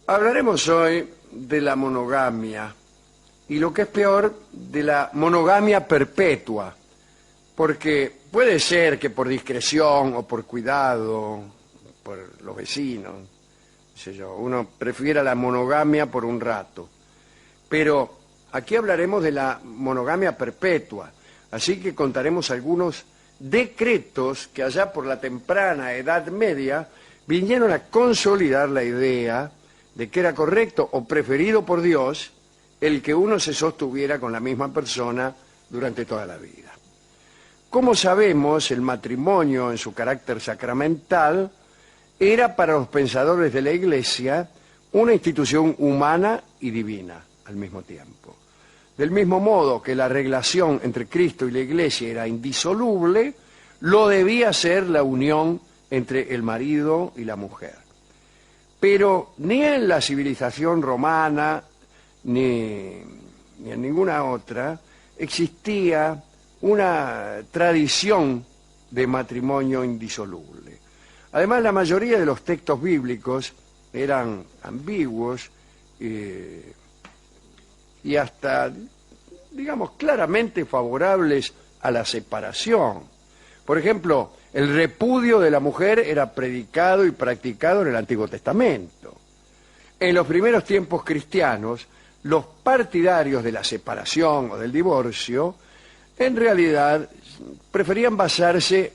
Hablaremos hoy de la monogamia y, lo que es peor, de la monogamia perpetua, porque puede ser que por discreción o por cuidado, por los vecinos, qué sé yo, uno prefiera la monogamia por un rato, pero aquí hablaremos de la monogamia perpetua, así que contaremos algunos decretos que allá por la temprana Edad Media vinieron a consolidar la idea de que era correcto o preferido por Dios el que uno se sostuviera con la misma persona durante toda la vida. Como sabemos, el matrimonio en su carácter sacramental era para los pensadores de la Iglesia una institución humana y divina al mismo tiempo. Del mismo modo que la relación entre Cristo y la Iglesia era indisoluble, lo debía ser la unión entre el marido y la mujer. Pero ni en la civilización romana ni en ninguna otra existía una tradición de matrimonio indisoluble. Además, la mayoría de los textos bíblicos eran ambiguos y hasta, digamos, claramente favorables a la separación. Por ejemplo, el repudio de la mujer era predicado y practicado en el Antiguo Testamento. En los primeros tiempos cristianos, los partidarios de la separación o del divorcio, en realidad, preferían basarse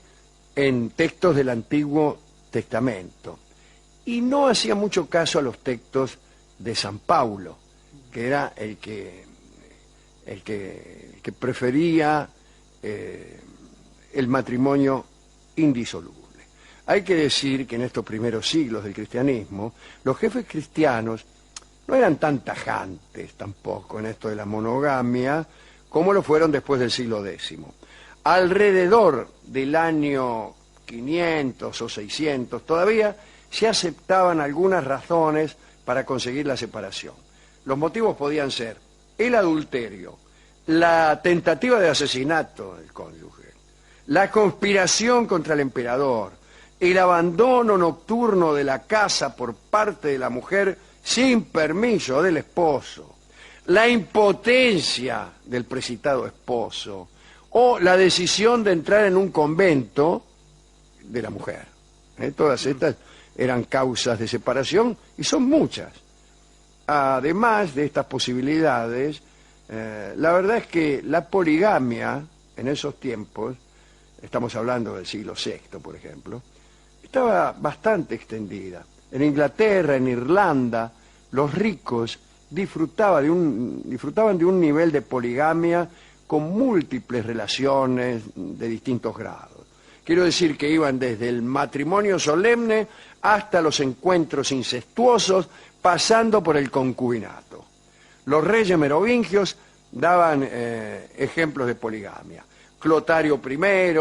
en textos del Antiguo Testamento y no hacían mucho caso a los textos de San Pablo, que era el que prefería el matrimonio indisoluble. Hay que decir que en estos primeros siglos del cristianismo, los jefes cristianos no eran tan tajantes tampoco en esto de la monogamia como lo fueron después del siglo X. Alrededor del año 500 o 600 todavía se aceptaban algunas razones para conseguir la separación. Los motivos podían ser el adulterio, la tentativa de asesinato del cónyuge, la conspiración contra el emperador, el abandono nocturno de la casa por parte de la mujer sin permiso del esposo, la impotencia del precitado esposo o la decisión de entrar en un convento de la mujer. Todas estas eran causas de separación y son muchas. Además de estas posibilidades, la verdad es que la poligamia en esos tiempos, estamos hablando del siglo VI, por ejemplo, estaba bastante extendida. En Inglaterra, en Irlanda, los ricos disfrutaban de un nivel de poligamia con múltiples relaciones de distintos grados. Quiero decir que iban desde el matrimonio solemne hasta los encuentros incestuosos, pasando por el concubinato. Los reyes merovingios daban ejemplos de poligamia. Clotario I,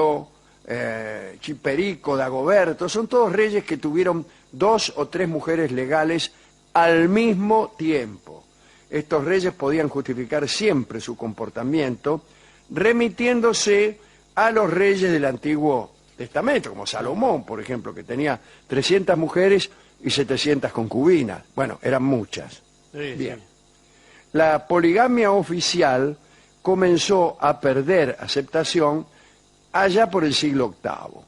Chiperico, Dagoberto, son todos reyes que tuvieron 2 o 3 mujeres legales al mismo tiempo. Estos reyes podían justificar siempre su comportamiento remitiéndose a los reyes del Antiguo Testamento, como Salomón, por ejemplo, que tenía 300 mujeres y 700 concubinas. Bueno, eran muchas. Sí, bien. sí. La poligamia oficial comenzó a perder aceptación allá por el siglo VIII.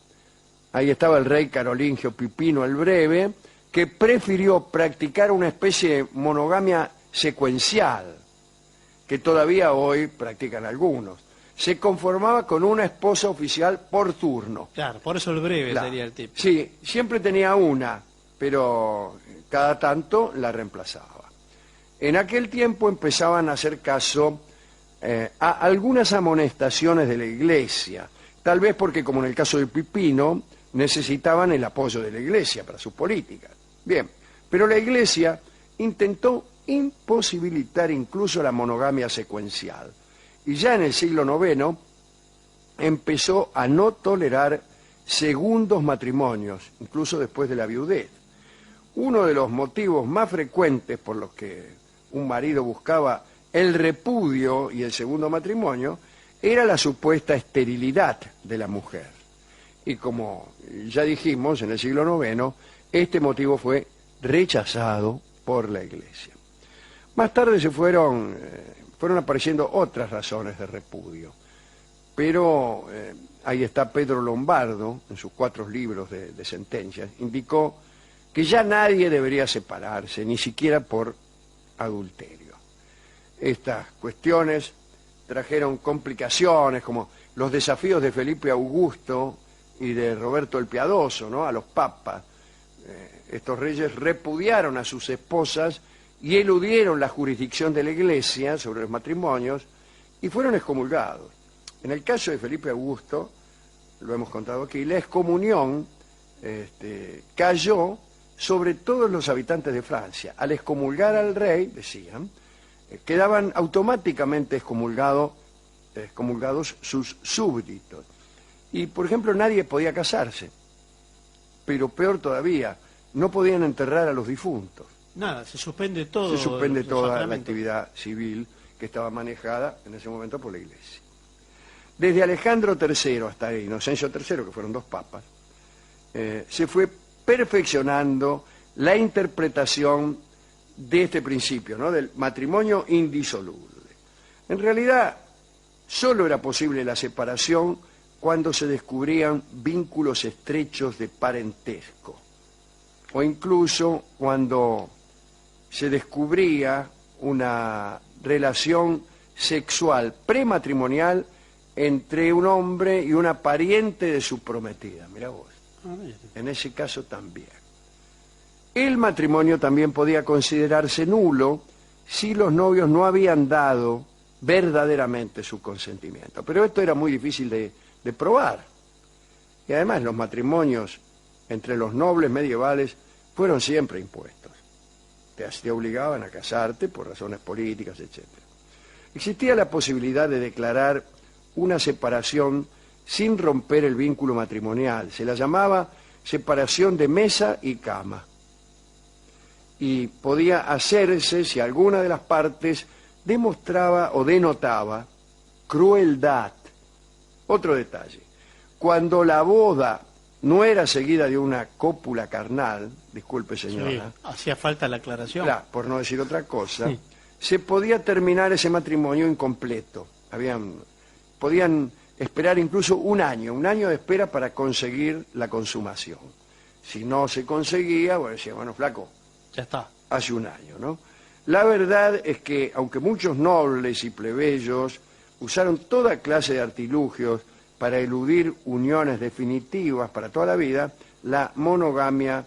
Ahí estaba el rey carolingio Pipino el Breve, que prefirió practicar una especie de monogamia secuencial, que todavía hoy practican algunos. Se conformaba con una esposa oficial por turno. Claro, por eso el breve Claro. sería el tipo. Sí, siempre tenía una, pero cada tanto la reemplazaba. En aquel tiempo empezaban a hacer caso a algunas amonestaciones de la Iglesia, tal vez porque, como en el caso de Pipino, necesitaban el apoyo de la Iglesia para sus políticas. Bien, pero la Iglesia intentó imposibilitar incluso la monogamia secuencial, y ya en el siglo IX empezó a no tolerar segundos matrimonios, incluso después de la viudez. Uno de los motivos más frecuentes por los que un marido buscaba el repudio y el segundo matrimonio era la supuesta esterilidad de la mujer. Y como ya dijimos, en el siglo IX, este motivo fue rechazado por la Iglesia. Más tarde fueron apareciendo otras razones de repudio, pero ahí está Pedro Lombardo, en sus 4 libros de sentencias, indicó que ya nadie debería separarse, ni siquiera por adulterio. Estas cuestiones trajeron complicaciones, como los desafíos de Felipe Augusto y de Roberto el Piadoso, ¿no?, a los papas. Estos reyes repudiaron a sus esposas y eludieron la jurisdicción de la Iglesia sobre los matrimonios y fueron excomulgados. En el caso de Felipe Augusto, lo hemos contado aquí, la excomunión cayó sobre todos los habitantes de Francia. Al excomulgar al rey, decían, quedaban automáticamente excomulgados sus súbditos. Y, por ejemplo, nadie podía casarse, pero peor todavía, no podían enterrar a los difuntos. Nada, se suspende todo. Se suspende toda la actividad civil que estaba manejada en ese momento por la Iglesia. Desde Alejandro III hasta Inocencio III, que fueron 2 papas, se fue perfeccionando la interpretación de este principio, ¿no?, del matrimonio indisoluble. En realidad, solo era posible la separación cuando se descubrían vínculos estrechos de parentesco, o incluso cuando se descubría una relación sexual prematrimonial entre un hombre y una pariente de su prometida. Mirá vos, en ese caso también. El matrimonio también podía considerarse nulo si los novios no habían dado verdaderamente su consentimiento. Pero esto era muy difícil de probar. Y además los matrimonios entre los nobles medievales fueron siempre impuestos. Te obligaban a casarte por razones políticas, etc. Existía la posibilidad de declarar una separación sin romper el vínculo matrimonial. Se la llamaba separación de mesa y cama. Y podía hacerse si alguna de las partes demostraba o denotaba crueldad. Otro detalle, cuando la boda no era seguida de una cópula carnal, disculpe señora. Sí, hacía falta la aclaración. Claro, por no decir otra cosa, sí, se podía terminar ese matrimonio incompleto. Podían esperar incluso un año de espera para conseguir la consumación. Si no se conseguía, bueno, decía, bueno, flaco, ya está. Hace un año, ¿no? La verdad es que, aunque muchos nobles y plebeyos usaron toda clase de artilugios para eludir uniones definitivas para toda la vida, la monogamia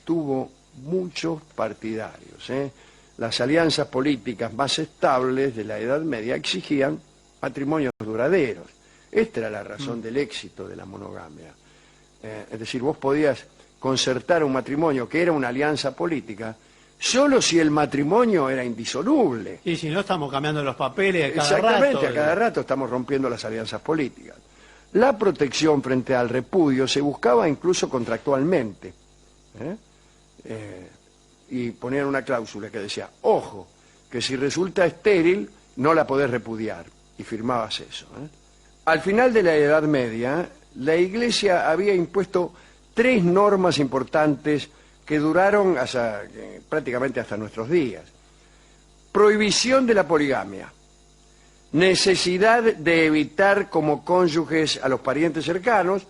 tuvo muchos partidarios, ¿eh? Las alianzas políticas más estables de la Edad Media exigían matrimonios duraderos. Esta era la razón del éxito de la monogamia. Es decir, vos podías concertar un matrimonio que era una alianza política solo si el matrimonio era indisoluble. Y si no, estamos cambiando los papeles a cada rato. Exactamente, a cada rato estamos rompiendo las alianzas políticas. La protección frente al repudio se buscaba incluso contractualmente. Y ponían una cláusula que decía, ojo, que si resulta estéril no la podés repudiar. Y firmabas eso. Al final de la Edad Media, la Iglesia había impuesto 3 normas importantes que duraron prácticamente hasta nuestros días. Prohibición de la poligamia, necesidad de evitar como cónyuges a los parientes cercanos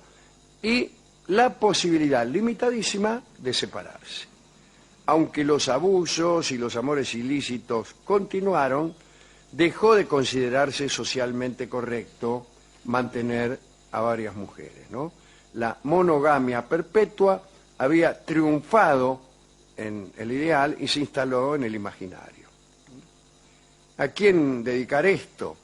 y la posibilidad limitadísima de separarse. Aunque los abusos y los amores ilícitos continuaron, dejó de considerarse socialmente correcto mantener a varias mujeres, ¿no? La monogamia perpetua había triunfado en el ideal y se instaló en el imaginario. ¿A quién dedicar esto?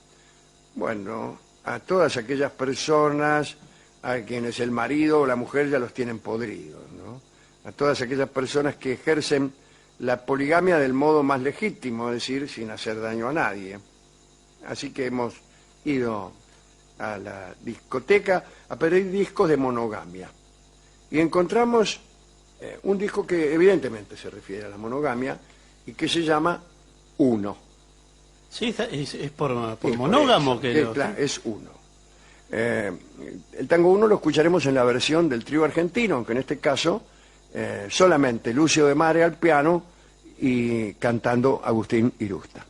Bueno, a todas aquellas personas a quienes el marido o la mujer ya los tienen podridos, ¿no? A todas aquellas personas que ejercen la poligamia del modo más legítimo, es decir, sin hacer daño a nadie. Así que hemos ido a la discoteca a pedir discos de monogamia. Y encontramos un disco que evidentemente se refiere a la monogamia y que se llama Uno. Sí, es por monógamo que claro, es Uno. El tango Uno lo escucharemos en la versión del trío argentino, aunque en este caso solamente Lucio de Mare al piano y cantando Agustín Irusta.